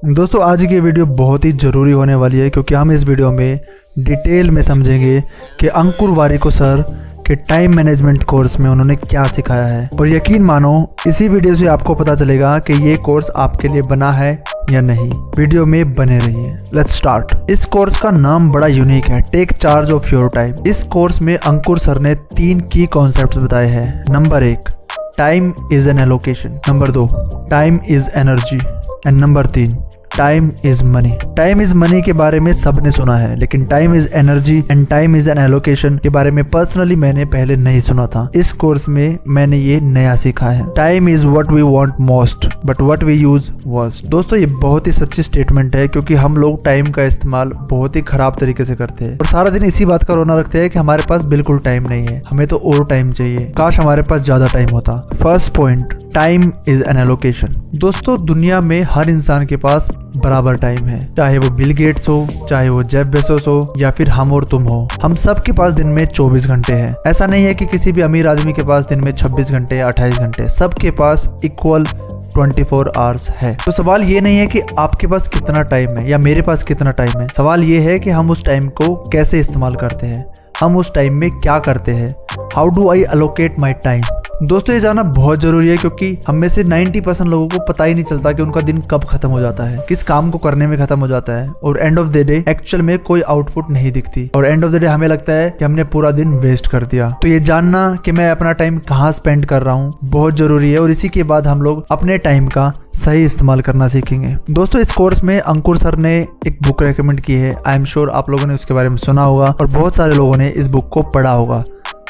दोस्तों आज की वीडियो बहुत ही ज़रूरी होने वाली है क्योंकि हम इस वीडियो में डिटेल में समझेंगे कि अंकुर वारिको सर के टाइम मैनेजमेंट कोर्स में उन्होंने क्या सिखाया है। और यकीन मानो इसी वीडियो से आपको पता चलेगा कि ये कोर्स आपके लिए बना है या नहीं। वीडियो में बने रहिए। Let's start. इस कोर्स का नाम बड़ा यूनिक है, take charge of your time. इस कोर्स में अंकुर सर ने 3 की कॉन्सेप्ट्स बताए हैं। Number 1, time is an allocation. Number 2, time is energy. And number 3, time is money. Time is money के बारे में सबने सुना है, लेकिन time is energy and time is an allocation के बारे में पर्सनली मैंने पहले नहीं सुना था। इस कोर्स में मैंने ये नया सीखा है। Time is what we want most but what we use worst. दोस्तों ये बहुत ही सच्ची स्टेटमेंट है क्योंकि हम लोग टाइम का इस्तेमाल बहुत ही खराब तरीके से करते हैं और सारा दिन इसी बात का रोना रखते हैं कि हमारे पास बिल्कुल टाइम नहीं है, हमें तो और टाइम चाहिए, काश हमारे पास ज्यादा टाइम होता। First point, time is an allocation. दोस्तों दुनिया में हर इंसान के पास बराबर टाइम है, चाहे वो बिल गेट्स हो, चाहे वो जेफ बेजोस हो या फिर हम और तुम हो। हम सब के पास दिन में 24 घंटे हैं। ऐसा नहीं है कि किसी भी अमीर आदमी के पास दिन में 26 घंटे या 28 घंटे, सबके पास इक्वल 24 आवर्स है। तो सवाल ये नहीं है कि आपके पास कितना टाइम है या मेरे पास कितना टाइम है, सवाल ये है कि हम उस टाइम को कैसे इस्तेमाल करते हैं, हम उस टाइम में क्या करते हैं। How do I allocate my time. दोस्तों ये जानना बहुत जरूरी है क्योंकि हम में से 90% लोगों को पता ही नहीं चलता कि उनका दिन कब खत्म हो जाता है, किस काम को करने में खत्म हो जाता है और end of the day actual में कोई आउटपुट नहीं दिखती और एंड ऑफ द डे हमें लगता है कि हमने पूरा दिन वेस्ट कर दिया। तो ये जानना कि मैं अपना टाइम कहाँ स्पेंड कर रहा हूँ बहुत जरूरी है और इसी के बाद हम लोग अपने टाइम का सही इस्तेमाल करना सीखेंगे। दोस्तों इस कोर्स में अंकुर सर ने एक बुक रेकमेंड की है। आई एम श्योर आप लोगों ने उसके बारे में सुना होगा और बहुत सारे लोगों ने इस बुक को पढ़ा होगा।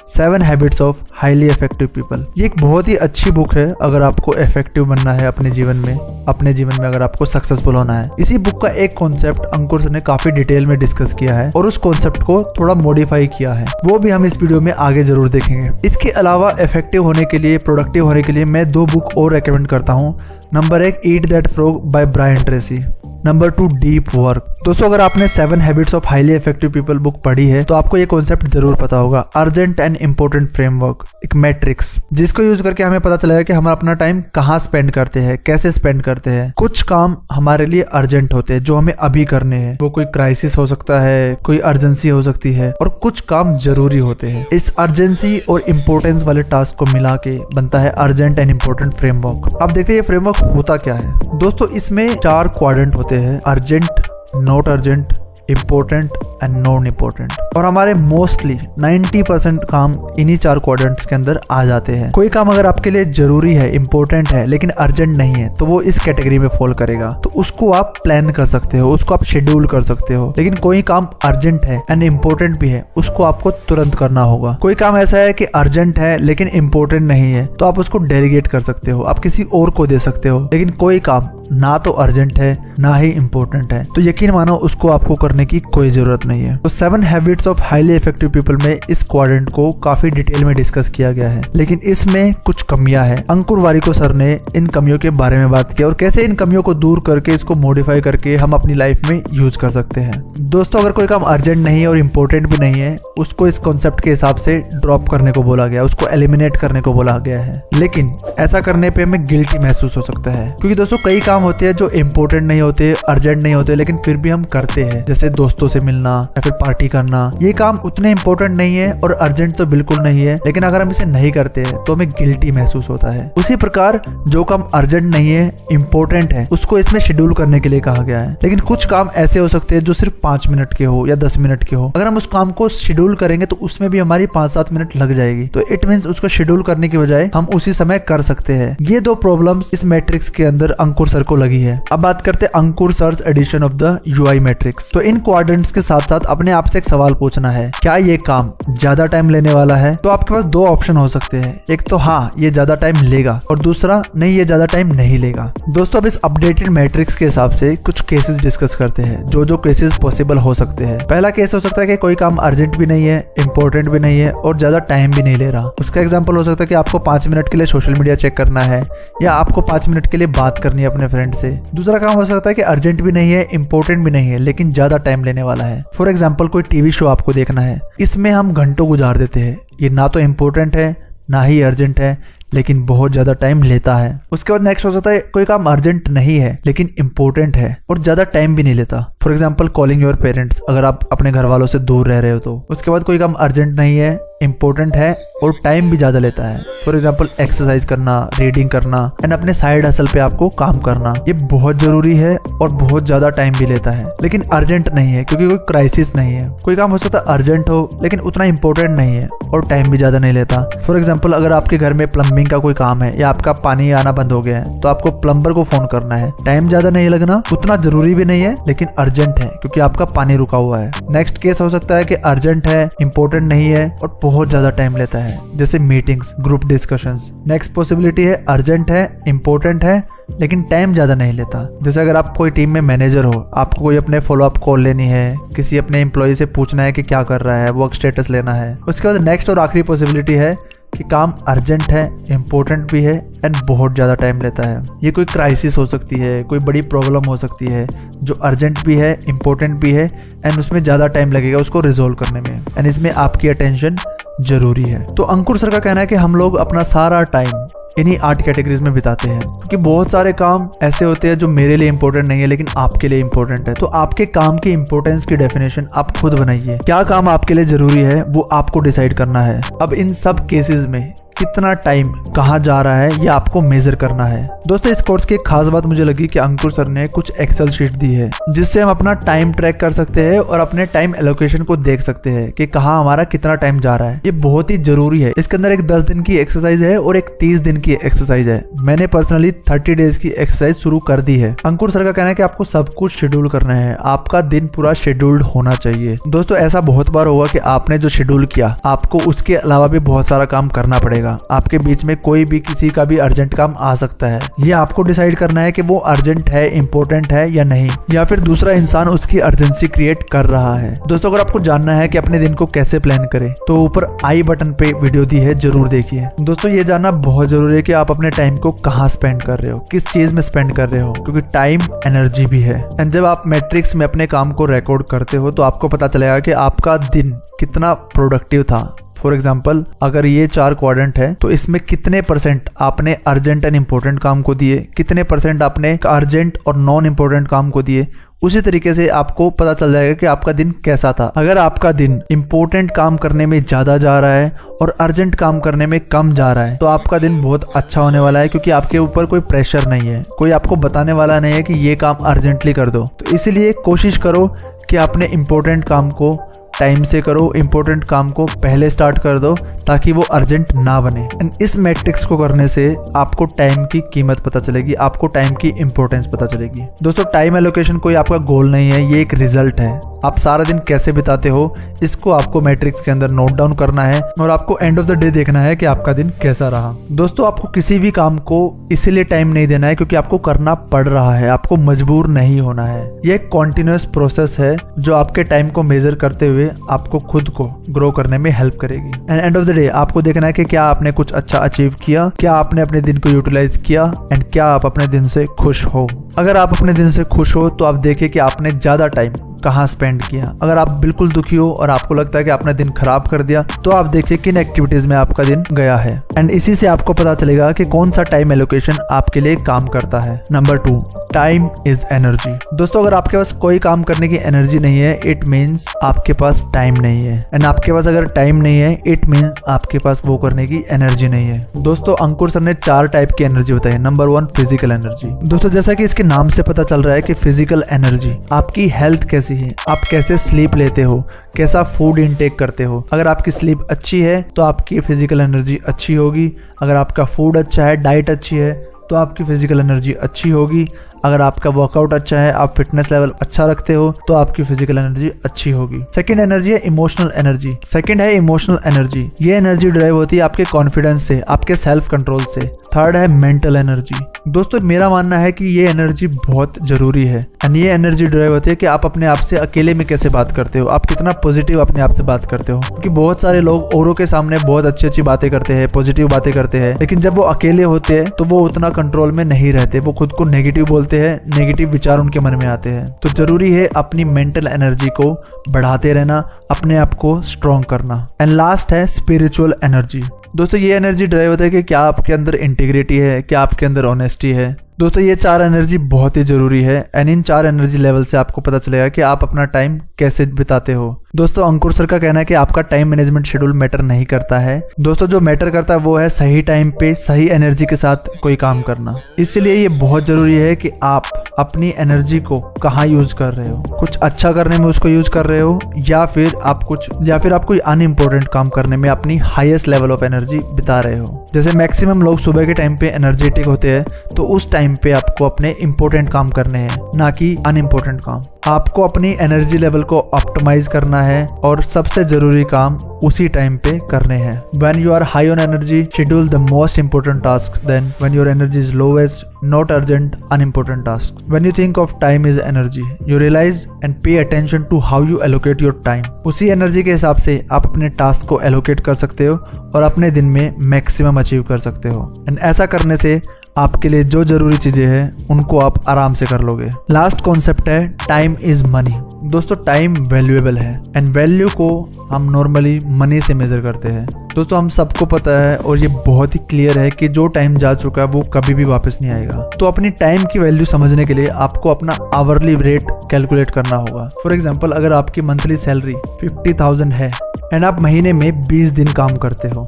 7 habits of highly effective people. ये एक बहुत ही अच्छी बुक है अगर आपको इफेक्टिव बनना है अपने जीवन में अगर आपको सक्सेसफुल होना है। इसी बुक का एक कॉन्सेप्ट अंकुर सर ने काफी डिटेल में डिस्कस किया है और उस कॉन्सेप्ट को थोड़ा मॉडिफाई किया है, वो भी हम इस वीडियो में आगे जरूर देखेंगे। इसके अलावा इफेक्टिव होने के लिए, प्रोडक्टिव होने के लिए मैं 2 बुक और रेकमेंड करता हूँ। Number 1, eat that frog by Brian Tracy. Number 2, deep work. दोस्तों अगर आपने 7 habits of highly effective people book पढ़ी है तो आपको ये कॉन्सेप्ट जरूर पता होगा। अर्जेंट एंड इंपॉर्टेंट फ्रेमवर्क, एक मैट्रिक्स जिसको यूज करके हमें पता चलेगा कि हम अपना टाइम कहाँ स्पेंड करते हैं, कैसे स्पेंड करते हैं। कुछ काम हमारे लिए अर्जेंट होते हैं जो हमें अभी करने हैं, वो कोई क्राइसिस हो सकता है, कोई अर्जेंसी हो सकती है और कुछ काम जरूरी होते हैं। इस अर्जेंसी और इम्पोर्टेंस वाले टास्क को मिला के बनता है अर्जेंट एंड इम्पोर्टेंट फ्रेमवर्क। अब देखते हैं ये फ्रेमवर्क होता क्या है। दोस्तों इसमें 4 क्वाड्रेंट होते हैं, urgent, not urgent, important and non important. और हमारे मोस्टली 90% काम इन्हीं 4 क्वाड्रेंट्स के अंदर आ जाते हैं। कोई काम अगर आपके लिए जरूरी है, इम्पोर्टेंट है लेकिन अर्जेंट नहीं है तो वो इस कैटेगरी में फॉल करेगा। तो उसको आप प्लान कर सकते हो, उसको आप शेड्यूल कर सकते हो। लेकिन कोई काम अर्जेंट है एंड इम्पोर्टेंट भी है, उसको आपको तुरंत करना होगा। कोई काम ऐसा है कि अर्जेंट है लेकिन इम्पोर्टेंट नहीं है तो आप उसको डेलीगेट कर सकते हो, आप किसी और को दे सकते हो। लेकिन कोई काम ना तो अर्जेंट है ना ही इम्पोर्टेंट है तो यकीन मानो उसको आपको करने की कोई जरूरत नहीं है। तो 7 habits of highly effective people में इस क्वाड्रेंट को काफी डिटेल में डिस्कस किया गया है, लेकिन इसमें कुछ कमियां हैं। अंकुर वारिको सर ने इन कमियों के बारे में बात की और कैसे इन कमियों को दूर करके इसको मॉडिफाई करके हम अपनी लाइफ में यूज कर सकते हैं। दोस्तों अगर कोई काम अर्जेंट नहीं है और इम्पोर्टेंट भी नहीं है उसको इस कॉन्सेप्ट के हिसाब से ड्रॉप करने को बोला गया, उसको एलिमिनेट करने को बोला गया है। लेकिन ऐसा करने पे हमें गिल्टी महसूस हो सकता है क्योंकि दोस्तों कई काम होते हैं जो इम्पोर्टेंट नहीं होते, अर्जेंट नहीं होते, लेकिन फिर भी हम करते हैं, जैसे दोस्तों से मिलना या फिर पार्टी करना। ये काम उतने इम्पोर्टेंट नहीं है और अर्जेंट तो बिल्कुल नहीं है, लेकिन अगर हम इसे नहीं करते हैं तो हमें गिल्टी महसूस होता है। उसी प्रकार जो काम अर्जेंट नहीं है, इम्पोर्टेंट है, उसको इसमें शेड्यूल करने के लिए कहा गया है। लेकिन कुछ काम ऐसे हो सकते हैं जो सिर्फ 5 मिनट के हो या 10 मिनट के हो, अगर हम उस काम को शेड्यूल करेंगे तो उसमें भी हमारी 5-7 मिनट लग जाएगी। तो इट मींस उसको शेड्यूल करने की बजाय हम उसी समय कर सकते हैं। ये 2 प्रॉब्लम्स इस मैट्रिक्स के अंदर अंकुर सर को लगी है। अब बात करते हैं Ankur sir's addition of the UI matrix. तो इन क्वाड्रेंट्स के साथ साथ अपने आप से एक सवाल पूछना है, क्या ये काम ज्यादा टाइम लेने वाला है? तो आपके पास 2 ऑप्शन हो सकते हैं, एक तो हाँ ये ज्यादा टाइम लेगा और दूसरा नहीं ये ज्यादा टाइम नहीं लेगा। दोस्तों अब इस अपडेटेड मैट्रिक्स के हिसाब से कुछ केसेस डिस्कस करते हैं, जो केसेस पॉसिबल हो सकते हैं। पहला केस हो सकता है कि कोई काम अर्जेंट भी नहीं है, इंपॉर्टेंट भी नहीं है और ज्यादा टाइम भी नहीं ले रहा। उसका एग्जांपल हो सकता है कि आपको 5 मिनट के लिए सोशल मीडिया चेक करना है या आपको 5 मिनट के लिए बात करनी है अपने फ्रेंड से। दूसरा काम हो सकता है कि अर्जेंट भी नहीं है, इंपॉर्टेंट भी नहीं है, लेकिन ज्यादा टाइम लेने वाला है। फॉर एग्जाम्पल कोई टीवी शो आपको देखना है, इसमें हम घंटों गुजार देते हैं। ये ना तो इम्पोर्टेंट है ना ही अर्जेंट है, लेकिन बहुत ज्यादा टाइम लेता है। उसके बाद नेक्स्ट हो जाता है कोई काम अर्जेंट नहीं है लेकिन इंपॉर्टेंट है और ज्यादा टाइम भी नहीं लेता। For example calling your parents, अगर आप अपने घर वालों से दूर रह रहे हो तो। उसके बाद कोई काम अर्जेंट नहीं है, इंपॉर्टेंट है और टाइम भी ज्यादा लेता है। फॉर एग्जाम्पल एक्सरसाइज करना, रीडिंग करना एंड अपने साइड हसल पे आपको काम करना, ये बहुत जरूरी है और बहुत ज्यादा टाइम भी लेता है लेकिन अर्जेंट नहीं है क्योंकि कोई क्राइसिस नहीं है। कोई काम हो सकता है अर्जेंट हो लेकिन उतना इंपॉर्टेंट नहीं है और टाइम भी ज्यादा नहीं लेता। फॉर एग्जाम्पल अगर आपके घर में प्लम्बिंग का कोई काम है या आपका पानी आना बंद हो गया है तो आपको प्लम्बर को फोन करना है। टाइम ज्यादा नहीं लगना, उतना जरूरी भी नहीं है लेकिन अर्जेंट है क्योंकि आपका पानी रुका हुआ है। नेक्स्ट केस हो सकता है कि अर्जेंट है, इंपॉर्टेंट नहीं है और बहुत ज्यादा टाइम लेता है, जैसे meetings, group discussions. Next possibility है अर्जेंट है, इंपॉर्टेंट है लेकिन टाइम ज्यादा नहीं लेता। जैसे अगर आप कोई टीम में मैनेजर हो, आपको कोई अपने फॉलोअप कॉल लेनी है, किसी अपने एम्प्लॉय से पूछना है कि क्या कर रहा है, वर्क स्टेटस लेना है। उसके बाद नेक्स्ट और आखिरी पॉसिबिलिटी है कि काम अर्जेंट है, इम्पोर्टेंट भी है एंड बहुत ज़्यादा टाइम लेता है। ये कोई क्राइसिस हो सकती है, कोई बड़ी प्रॉब्लम हो सकती है जो अर्जेंट भी है, इम्पोर्टेंट भी है एंड उसमें ज़्यादा टाइम लगेगा उसको रिजोल्व करने में एंड इसमें आपकी अटेंशन जरूरी है। तो अंकुर सर का कहना है कि हम लोग अपना सारा टाइम इन्हीं 8 कैटेगरीज में बिताते हैं क्योंकि बहुत सारे काम ऐसे होते हैं जो मेरे लिए इंपॉर्टेंट नहीं है लेकिन आपके लिए इंपॉर्टेंट है। तो आपके काम की इंपॉर्टेंस की डेफिनेशन आप खुद बनाइए। क्या काम आपके लिए जरूरी है वो आपको डिसाइड करना है। अब इन सब केसेस में कितना टाइम कहाँ जा रहा है ये आपको मेजर करना है। दोस्तों इस कोर्स की एक खास बात मुझे लगी कि अंकुर सर ने कुछ एक्सेल शीट दी है जिससे हम अपना टाइम ट्रैक कर सकते हैं और अपने टाइम एलोकेशन को देख सकते हैं कि कहाँ हमारा कितना टाइम जा रहा है। ये बहुत ही जरूरी है। इसके अंदर एक 10 दिन की एक्सरसाइज है और एक 30 दिन की एक्सरसाइज है। मैंने पर्सनली 30 डेज की एक्सरसाइज शुरू कर दी है। अंकुर सर का कहना है कि आपको सब कुछ शेड्यूल करना है, आपका दिन पूरा शेड्यूल्ड होना चाहिए। दोस्तों ऐसा बहुत बार होगा कि आपने जो शेड्यूल किया आपको उसके अलावा भी बहुत सारा काम करना पड़ेगा। आपके बीच में कोई भी किसी का भी अर्जेंट काम आ सकता है। ये आपको डिसाइड करना है कि वो अर्जेंट है, इंपॉर्टेंट है या नहीं, या फिर दूसरा इंसान उसकी अर्जेंसी क्रिएट कर रहा है। दोस्तों अगर आपको जानना है कि अपने दिन को कैसे प्लान करें तो ऊपर आई बटन पे वीडियो दी है, जरूर देखिए। दोस्तों ये जानना बहुत जरूरी है कि आप अपने टाइम को कहाँ स्पेंड कर रहे हो, किस चीज में स्पेंड कर रहे हो, क्योंकि टाइम एनर्जी भी है। एंड जब आप मैट्रिक्स में अपने काम को रिकॉर्ड करते हो तो आपको पता चलेगा कि आपका दिन कितना प्रोडक्टिव था। फॉर एग्जाम्पल अगर ये 4 क्वाड्रेंट है तो इसमें कितने % आपने अर्जेंट एंड इम्पोर्टेंट काम को दिए, कितने % आपने अर्जेंट और नॉन इम्पोर्टेंट काम को दिए। उसी तरीके से आपको पता चल जाएगा कि आपका दिन कैसा था। अगर आपका दिन इम्पोर्टेंट काम करने में ज्यादा जा रहा है और अर्जेंट काम करने में कम जा रहा है तो आपका दिन बहुत अच्छा होने वाला है, क्योंकि आपके ऊपर कोई प्रेशर नहीं है, कोई आपको बताने वाला नहीं है कि ये काम अर्जेंटली कर दो। तो इसीलिए कोशिश करो कि आपने इम्पोर्टेंट काम को टाइम से करो, इंपॉर्टेंट काम को पहले स्टार्ट कर दो ताकि वो अर्जेंट ना बने। एंड इस मैट्रिक्स को करने से आपको टाइम की कीमत पता चलेगी, आपको टाइम की इंपॉर्टेंस पता चलेगी। दोस्तों टाइम एलोकेशन कोई आपका गोल नहीं है, ये एक रिजल्ट है। आप सारा दिन कैसे बिताते हो इसको आपको मैट्रिक्स के अंदर नोट डाउन करना है और आपको एंड ऑफ द डे देखना है कि आपका दिन कैसा रहा। दोस्तों आपको किसी भी काम को इसीलिए टाइम नहीं देना है क्योंकि आपको करना पड़ रहा है, आपको मजबूर नहीं होना है। ये एक कॉन्टिन्यूअस प्रोसेस है जो आपके टाइम को मेजर करते हुए आपको खुद को ग्रो करने में हेल्प करेगी। And end of the day आपको देखना है कि क्या आपने कुछ अच्छा अचीव किया, क्या आपने अपने दिन को यूटिलाइज किया एंड क्या आप अपने दिन से खुश हो। अगर आप अपने दिन से खुश हो तो आप देखिए कि आपने ज्यादा टाइम कहाँ स्पेंड किया। अगर आप बिल्कुल दुखी हो और आपको लगता है कि आपने दिन खराब कर दिया तो आप देखिए किन एक्टिविटीज में आपका दिन गया है एंड इसी से आपको पता चलेगा कि कौन सा टाइम एलोकेशन आपके लिए काम करता है। Number 2, time is energy. दोस्तों अगर आपके पास कोई काम करने की एनर्जी नहीं है इट मीन्स आपके पास टाइम नहीं है, एंड आपके पास अगर टाइम नहीं है इट मीन्स आपके पास वो करने की एनर्जी नहीं है। दोस्तों अंकुर सर ने 4 टाइप की एनर्जी बताई। Number 1, physical energy. दोस्तों जैसा कि इसके नाम से पता चल रहा है कि फिजिकल एनर्जी, आपकी हेल्थ कैसी है, आप कैसे स्लीप लेते हो, कैसा फूड इनटेक करते हो। अगर आपकी स्लीप अच्छी है तो आपकी फिजिकल एनर्जी अच्छी होगी। अगर आपका फूड अच्छा है, डाइट अच्छी है तो आपकी फिजिकल एनर्जी अच्छी होगी। अगर आपका वर्कआउट अच्छा है, आप फिटनेस लेवल अच्छा रखते हो तो आपकी फिजिकल एनर्जी अच्छी होगी। सेकंड एनर्जी है इमोशनल एनर्जी। सेकंड है इमोशनल एनर्जी। ये एनर्जी ड्राइव होती है आपके कॉन्फिडेंस से, आपके सेल्फ कंट्रोल से। थर्ड है मेंटल एनर्जी। दोस्तों मेरा मानना है कि ये एनर्जी बहुत जरूरी है एंड ये एनर्जी ड्राइव होती है कि आप अपने आप से अकेले में कैसे बात करते हो, आप कितना पॉजिटिव अपने आप से बात करते हो। क्योंकि बहुत सारे लोग औरों के सामने बहुत अच्छी अच्छी बातें करते हैं, पॉजिटिव बातें करते हैं, लेकिन जब वो अकेले होते हैं तो वो उतना कंट्रोल में नहीं रहते, वो खुद को नेगेटिव बोलते होते हैं, नेगेटिव विचार उनके मन में आते हैं। तो जरूरी है अपनी मेंटल एनर्जी को बढ़ाते रहना, अपने आप को स्ट्रॉन्ग करना। एंड लास्ट है स्पिरिचुअल एनर्जी। दोस्तों ये एनर्जी ड्राइव होता है कि क्या आपके अंदर इंटीग्रिटी है, क्या आपके अंदर ऑनेस्टी है। दोस्तों ये 4 एनर्जी बहुत ही जरूरी है एंड इन 4 एनर्जी लेवल से आपको पता चलेगा कि आप अपना टाइम कैसे बिताते हो। दोस्तों अंकुर सर का कहना है कि आपका टाइम मैनेजमेंट शेड्यूल मैटर नहीं करता है। दोस्तों जो मैटर करता है वो है सही टाइम पे सही एनर्जी के साथ कोई काम करना। इसलिए ये बहुत जरूरी है कि आप अपनी एनर्जी को कहाँ यूज कर रहे हो। कुछ अच्छा करने में उसको यूज कर रहे हो या फिर आप कोई अनइम्पोर्टेंट काम करने में अपनी हाईएस्ट लेवल ऑफ एनर्जी बिता रहे हो। जैसे मैक्सिमम लोग सुबह के टाइम पे एनर्जेटिक होते हैं, तो उस टाइम पे आपको अपने इंपॉर्टेंट काम करने हैं, ना कि अनइम्पोर्टेंट काम। आपको अपनी एनर्जी लेवल को ऑप्टिमाइज करना है और सबसे जरूरी काम उसी टाइम पे करने हैं। When you are high on energy, schedule the most important task. Then when your energy is lowest, not urgent, unimportant tasks. When you think of time is energy, you realize and pay attention to how you allocate your time. उसी energy के हिसाब से आप अपने task को allocate कर सकते हो और अपने दिन में मैक्सिमम अचीव कर सकते हो। एंड ऐसा करने से आपके लिए जो जरूरी चीजें हैं उनको आप आराम से कर लोगे। लास्ट कॉन्सेप्ट है टाइम इज मनी। दोस्तों टाइम वैल्यूएबल है एंड वैल्यू को हम नॉर्मली मनी से मेजर करते हैं। दोस्तों हम सबको पता है और ये बहुत ही क्लियर है कि जो टाइम जा चुका है वो कभी भी वापस नहीं आएगा। तो अपनी टाइम की वैल्यू समझने के लिए आपको अपना आवरली रेट कैलकुलेट करना होगा। फॉर एग्जाम्पल अगर आपकी मंथली सैलरी 50,000 है एंड आप महीने में 20 दिन काम करते हो,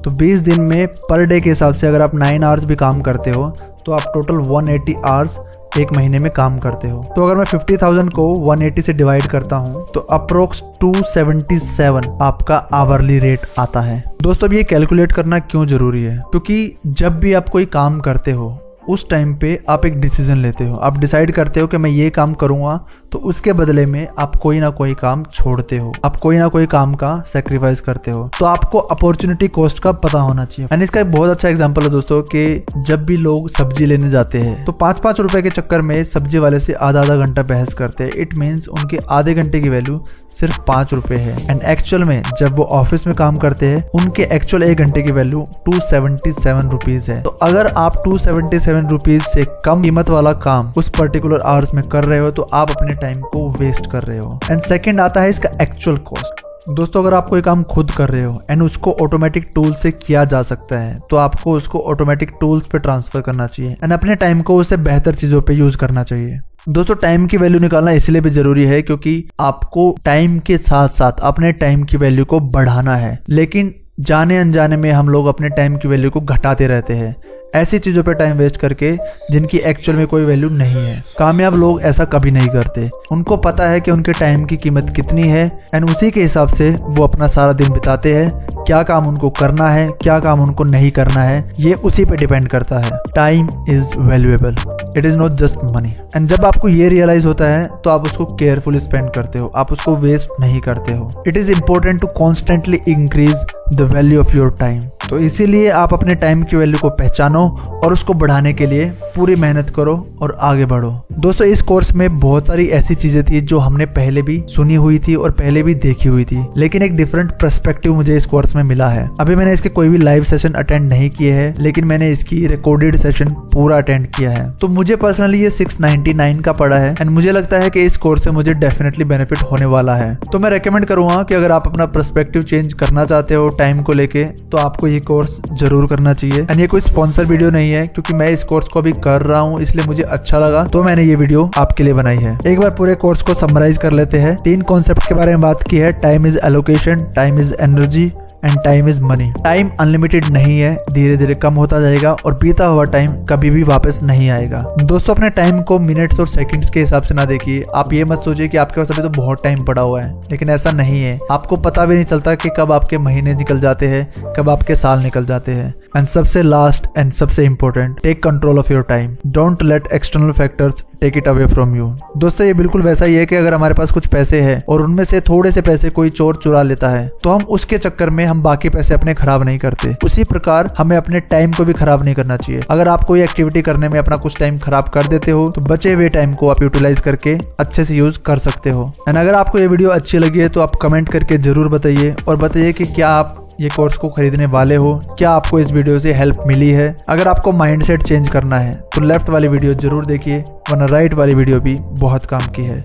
तो 20 दिन में पर डे के हिसाब से अगर आप 9 आवर्स भी काम करते हो तो आप टोटल 180 आवर्स एक महीने में काम करते हो। तो अगर मैं 50,000 को 180 से डिवाइड करता हूँ तो अप्रोक्स 277 आपका आवरली रेट आता है। दोस्तों अब ये कैलकुलेट करना क्यों जरूरी है, क्योंकि जब भी आप कोई काम करते हो उस टाइम पे आप एक डिसीजन लेते हो। आप डिसाइड करते हो कि मैं ये काम करूंगा, तो उसके बदले में आप कोई ना कोई काम छोड़ते हो, आप कोई ना कोई काम का सेक्रीफाइस करते हो। तो आपको अपॉर्चुनिटी कॉस्ट का पता होना चाहिए। एंड इसका एक बहुत अच्छा एग्जांपल है दोस्तों कि जब भी लोग सब्जी लेने जाते हैं तो 5-5 रुपए के चक्कर में सब्जी वाले से आधा घंटा बहस करते हैं। इट मीन्स उनके आधे घंटे की वैल्यू सिर्फ 5 रुपए है एंड एक्चुअल में जब वो ऑफिस में काम करते हैं उनके एक्चुअल 1 घंटे की वैल्यू 277 रुपीज है। तो अगर आप 277 रुपीज से कम कीमत वाला काम उस पर्टिकुलर आवर्स में कर रहे हो तो आप अपने टाइम को वेस्ट कर रहे हो। एंड सेकंड आता है इसका एक्चुअल कॉस्ट। दोस्तों अगर आप कोई काम खुद कर रहे हो एंड उसको ऑटोमेटिक टूल से किया जा सकता है तो आपको उसको ऑटोमेटिक टूल्स पे ट्रांसफर करना चाहिए एंड अपने टाइम को उससे बेहतर चीजों पे यूज करना चाहिए। दोस्तों टाइम की वैल्यू निकालना इसलिए भी जरूरी है क्योंकि आपको टाइम के साथ साथ अपने टाइम की वैल्यू को बढ़ाना है, लेकिन जाने अनजाने में हम लोग अपने टाइम की वैल्यू को घटाते रहते हैं, ऐसी चीजों पे टाइम वेस्ट करके जिनकी एक्चुअल में कोई वैल्यू नहीं है। कामयाब लोग ऐसा कभी नहीं करते। उनको पता है कि उनके टाइम की कीमत कितनी है एंड उसी के हिसाब से वो अपना सारा दिन बिताते हैं। क्या काम उनको करना है, क्या काम उनको नहीं करना है, ये उसी पे डिपेंड करता है। Time is valuable, it is not just money. And जब आपको ये रियलाइज होता है तो आप उसको केयरफुली स्पेंड करते हो, आप उसको वेस्ट नहीं करते हो। It is important to constantly increase the value of your time. तो इसीलिए आप अपने टाइम की वैल्यू को पहचानो और उसको बढ़ाने के लिए पूरी मेहनत करो और आगे बढ़ो। दोस्तों इस कोर्स में बहुत सारी ऐसी चीजें थी जो हमने पहले भी सुनी हुई थी और पहले भी देखी हुई थी, लेकिन एक डिफरेंट पर्सपेक्टिव मुझे इस कोर्स में मिला है। अभी मैंने इसके कोई भी लाइव सेशन अटेंड नहीं किए हैं, लेकिन मैंने इसकी रिकॉर्डेड सेशन पूरा अटेंड किया है। तो मुझे पर्सनली ये 699 का पड़ा है एंड मुझे लगता है कि इस कोर्स से मुझे डेफिनेटली बेनिफिट होने वाला है। तो मैं रेकमेंड करूंगा कि अगर आप अपना पर्सपेक्टिव चेंज करना चाहते हो टाइम को लेके तो आपको ये कोर्स जरूर करना चाहिए। एंड ये कोई स्पॉन्सर वीडियो नहीं है, क्योंकि मैं इस कोर्स को अभी कर रहा हूँ इसलिए मुझे अच्छा लगा तो मैंने ये वीडियो आपके लिए बनाई है। एक बार पूरे कोर्स को समराइज कर लेते हैं। 3 कॉन्सेप्ट के बारे में बात की है। Time is allocation, time is energy and time is money. Time unlimited नहीं है, धीरे धीरे कम होता जाएगा और बीता हुआ टाइम कभी भी वापस नहीं आएगा। दोस्तों अपने टाइम को मिनट्स और सेकंड्स के हिसाब से ना देखिए। आप ये मत सोचिए कि आपके पास अभी तो बहुत टाइम पड़ा हुआ है, लेकिन ऐसा नहीं है। आपको पता भी नहीं चलता कि कब आपके महीने निकल जाते हैं, कब आपके साल निकल जाते हैं। एंड सबसे लास्ट एंड सबसे important, take control of your time. Don't let external factors take it away from you. दोस्तों ये बिल्कुल वैसा ही है कि अगर हमारे पास कुछ पैसे हैं और उनमें से थोड़े से पैसे कोई चोर चुरा लेता है तो हम उसके चक्कर में हम बाकी पैसे अपने खराब नहीं करते। उसी प्रकार हमें अपने टाइम को भी खराब नहीं करना चाहिए। अगर आप कोई एक्टिविटी करने में अपना कुछ टाइम खराब कर देते हो तो बचे हुए टाइम को आप यूटिलाइज करके अच्छे से यूज कर सकते हो। एंड अगर आपको ये वीडियो अच्छी लगी है तो आप कमेंट करके जरूर बताइए और बताइए कि क्या आप ये कोर्स को खरीदने वाले हो, क्या आपको इस वीडियो से हेल्प मिली है? अगर आपको माइंडसेट चेंज करना है तो लेफ्ट वाली वीडियो जरूर देखिए, वरना राइट वाली वीडियो भी बहुत काम की है।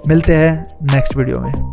मिलते हैं नेक्स्ट वीडियो में।